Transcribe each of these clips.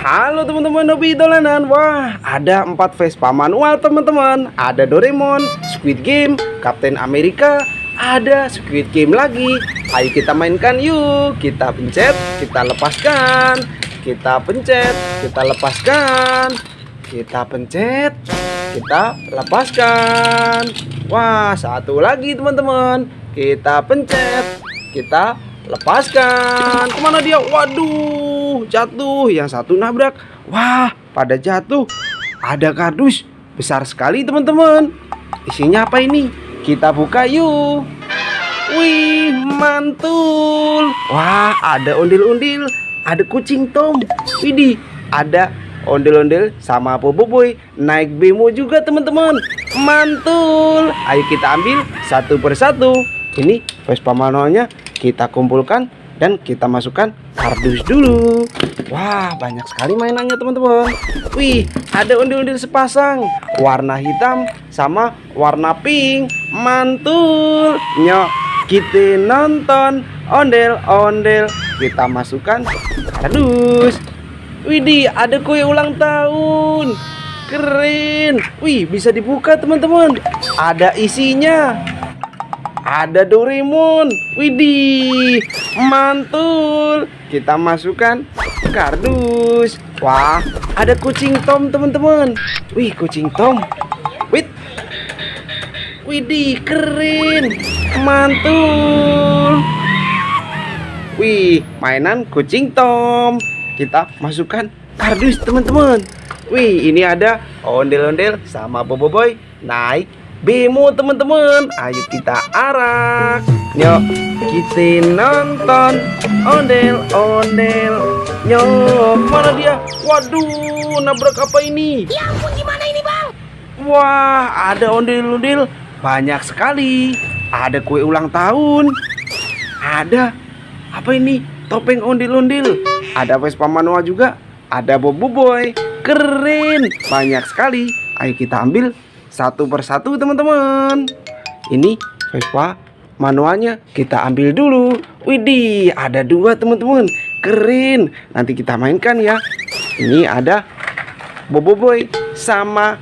Halo teman-teman hobi dolanan. Wah, ada 4 Vespa manual teman-teman. Ada Doraemon, Squid Game, Captain America, ada Squid Game lagi. Ayo kita mainkan yuk. Kita pencet, kita lepaskan. Kita pencet, kita lepaskan. Kita pencet, kita lepaskan. Wah, satu lagi teman-teman. Kita pencet, kita lepaskan. Kemana dia? Waduh, jatuh. Yang satu nabrak. Wah, pada jatuh. Ada kardus besar sekali teman-teman. Isinya apa ini? Kita buka yuk. Wih, mantul. Wah, ada ondel-ondel. Ada kucing Tom. Widih, ada ondel-ondel sama Boboiboy. Naik bemo juga teman-teman. Mantul. Ayo kita ambil satu persatu. Ini Vespa manualnya kita kumpulkan dan kita masukkan kardus dulu. Wah, banyak sekali mainannya teman-teman. Wih, ada ondel-ondel sepasang warna hitam sama warna pink. Mantul. Nyok, kita nonton ondel-ondel. Kita masukkan kardus. Widih, ada kue ulang tahun. Keren. Wih, bisa dibuka teman-teman. Ada isinya. Ada Doraemon. Widih, mantul. Kita masukkan kardus. Wah, ada kucing Tom teman-teman. Wih, kucing Tom. Widih, keren. Mantul. Wih, mainan kucing Tom. Kita masukkan kardus teman-teman. Wih, ini ada ondel-ondel sama Boboiboy naik bemo teman-teman. Ayo kita arak. Nyok, kita nonton ondel-ondel. Nyok, mana dia? Waduh, nabrak apa ini? Ya ampun, gimana ini bang? Wah, ada ondel-ondel banyak sekali. Ada kue ulang tahun. Ada apa ini? Topeng ondel-ondel. Ada Vespa manual juga. Ada Boboiboy. Keren, banyak sekali. Ayo kita ambil satu persatu teman-teman. Ini Vespa manualnya kita ambil dulu. Widih, ada 2 teman-teman. Keren. Nanti kita mainkan ya. Ini ada Boboiboy sama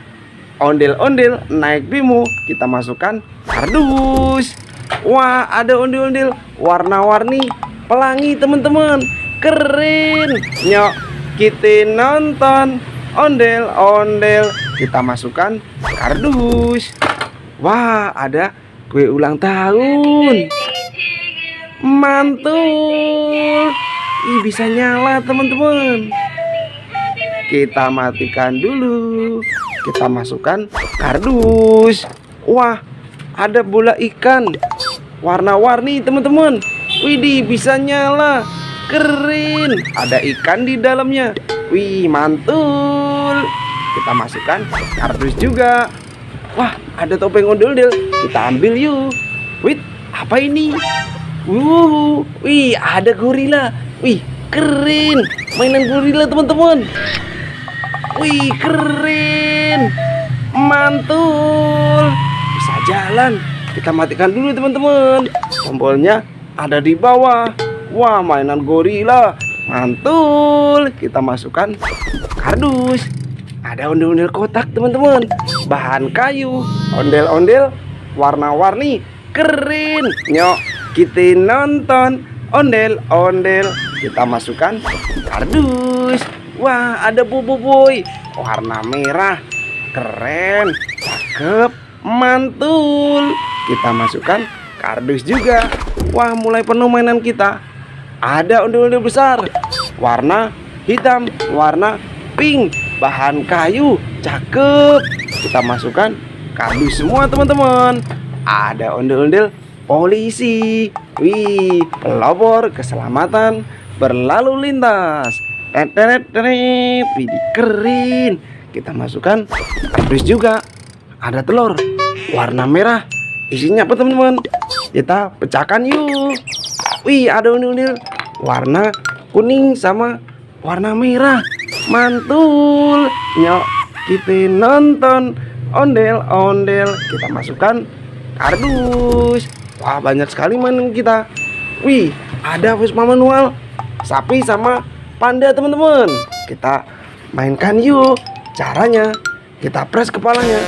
ondel-ondel naik bemo. Kita masukkan kardus. Wah, ada ondel-ondel warna-warni pelangi teman-teman. Keren. Nyok, kita nonton ondel-ondel. Kita masukkan kardus. Wah, ada kue ulang tahun. Mantul. Ih, bisa nyala teman-teman. Kita matikan dulu. Kita masukkan kardus. Wah, ada bola ikan warna-warni teman-teman. Widih, bisa nyala. Keren. Ada ikan di dalamnya. Wih, mantul. Kita masukkan kardus juga. Wah, ada topeng ondel-ondel. Kita ambil yuk. Wih, apa ini? Wih, ada gorila. Wih, keren. Mainan gorila teman-teman. Wih, keren. Mantul. Bisa jalan. Kita matikan dulu teman-teman. Tombolnya ada di bawah. Wah, mainan gorila. Mantul. Kita masukkan kardus. Ada ondel-ondel kotak teman-teman. Bahan kayu. Ondel-ondel warna-warni. Keren. Nyok, kita nonton ondel-ondel. Kita masukkan kardus. Wah, ada Boboiboy warna merah. Keren. Cakep. Mantul. Kita masukkan kardus juga. Wah, mulai penuh mainan kita. Ada ondel-ondel besar warna hitam, warna pink, bahan kayu. Cakep. Kita masukkan kardus semua teman-teman. Ada ondel-ondel polisi. Wih, pelopor keselamatan berlalu lintas. Widih, keren. Kita masukkan kardus juga. Ada telur warna merah. Isinya apa teman-teman? Kita pecahkan yuk. Wih, ada ondel-ondel warna kuning sama warna merah. Mantul. Nyok, kita nonton ondel-ondel. Kita masukkan kardus. Wah, banyak sekali mainan kita. Wih, ada Vespa manual sapi sama panda teman-teman. Kita mainkan yuk. Caranya kita press kepalanya,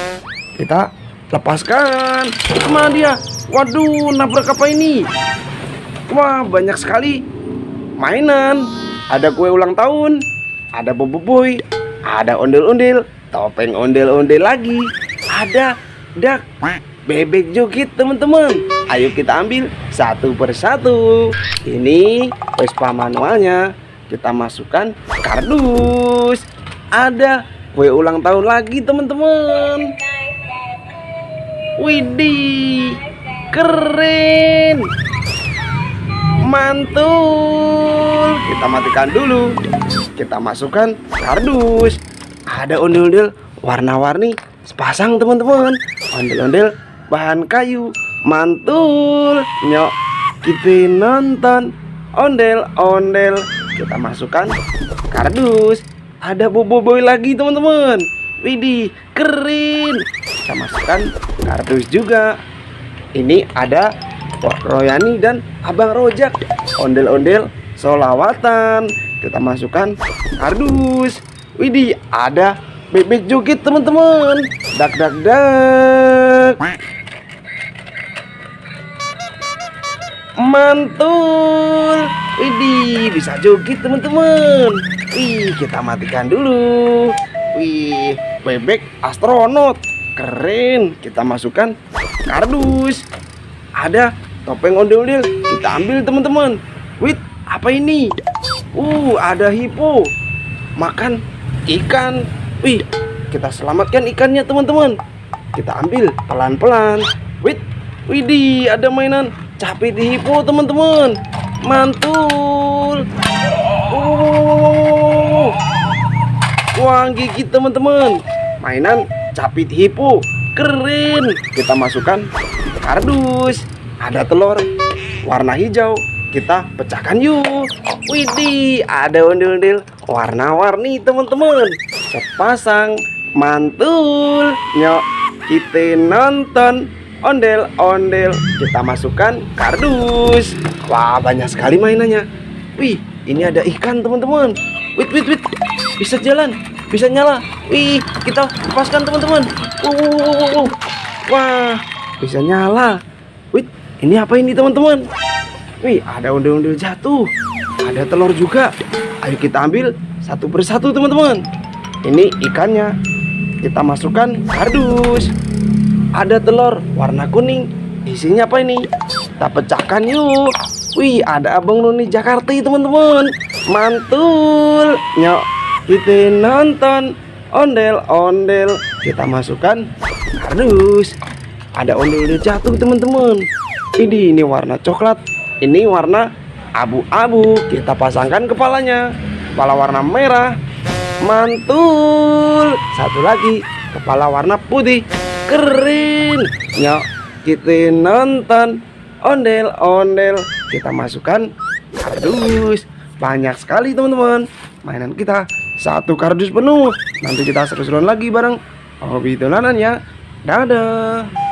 kita lepaskan. Kemana dia? Waduh, nabrak apa ini? Wah, banyak sekali mainan. Ada kue ulang tahun, ada boboiboy, ada ondel-ondel, topeng ondel-ondel lagi, ada dak bebek joget teman-teman. Ayo kita ambil satu persatu. Ini Vespa manualnya, kita masukkan kardus. Ada kue ulang tahun lagi teman-teman. Widih, keren, mantul. Kita matikan dulu. Kita masukkan kardus. Ada ondel-ondel warna-warni sepasang teman-teman. Ondel-ondel bahan kayu, mantul. Nyok, kita nonton ondel-ondel. Kita masukkan kardus. Ada boboiboy lagi teman-teman. Widih, keren. Kita masukkan kardus juga. Ini ada Royani dan Abang Rojak, ondel-ondel solawatan. Kita masukkan kardus. Widih, ada bebek joget teman-teman. Dak dak dak. Mantul. Widih, bisa joget teman-teman. Wih, kita matikan dulu. Wih, bebek astronot. Keren. Kita masukkan kardus. Ada topeng ondel-ondel. Kita ambil teman-teman. Wih, apa ini? Ada hipo makan ikan. Wih, kita selamatkan ikannya teman-teman. Kita ambil pelan-pelan. Widih, ada mainan capit hipo teman-teman. Mantul. Wah, gigit teman-teman. Mainan capit hipo. Keren. Kita masukkan kardus. Ada telur warna hijau. Kita pecahkan yuk. Widih, ada ondel-ondel warna-warni teman-teman. Sepasang, mantul. Nyok, kita nonton ondel-ondel. Kita masukkan kardus. Wah, banyak sekali mainannya. Wih, ini ada ikan teman-teman. Wait, bisa jalan, bisa nyala. Wih, kita lepaskan teman-teman. Wah, bisa nyala. Wih, ini apa ini teman-teman? Wih, ada ondel-ondel jatuh. Ada telur juga. Ayo kita ambil satu persatu teman-teman. Ini ikannya. Kita masukkan kardus. Ada telur warna kuning. Isinya apa ini? Kita pecahkan yuk. Wih, ada Abang Noni Jakarta teman-teman. Mantul. Nyok, kita nonton ondel-ondel. Kita masukkan kardus. Ada ondel-ondel jatuh teman-teman. Ini warna coklat. Ini warna abu-abu. Kita pasangkan kepalanya. Kepala warna merah. Mantul. Satu lagi, kepala warna putih. Keren. Nyok, kita nonton ondel-ondel. Kita masukkan kardus. Banyak sekali teman-teman mainan kita. Satu kardus penuh. Nanti kita seru-seruan lagi bareng Hobi Dolanan ya. Dadah.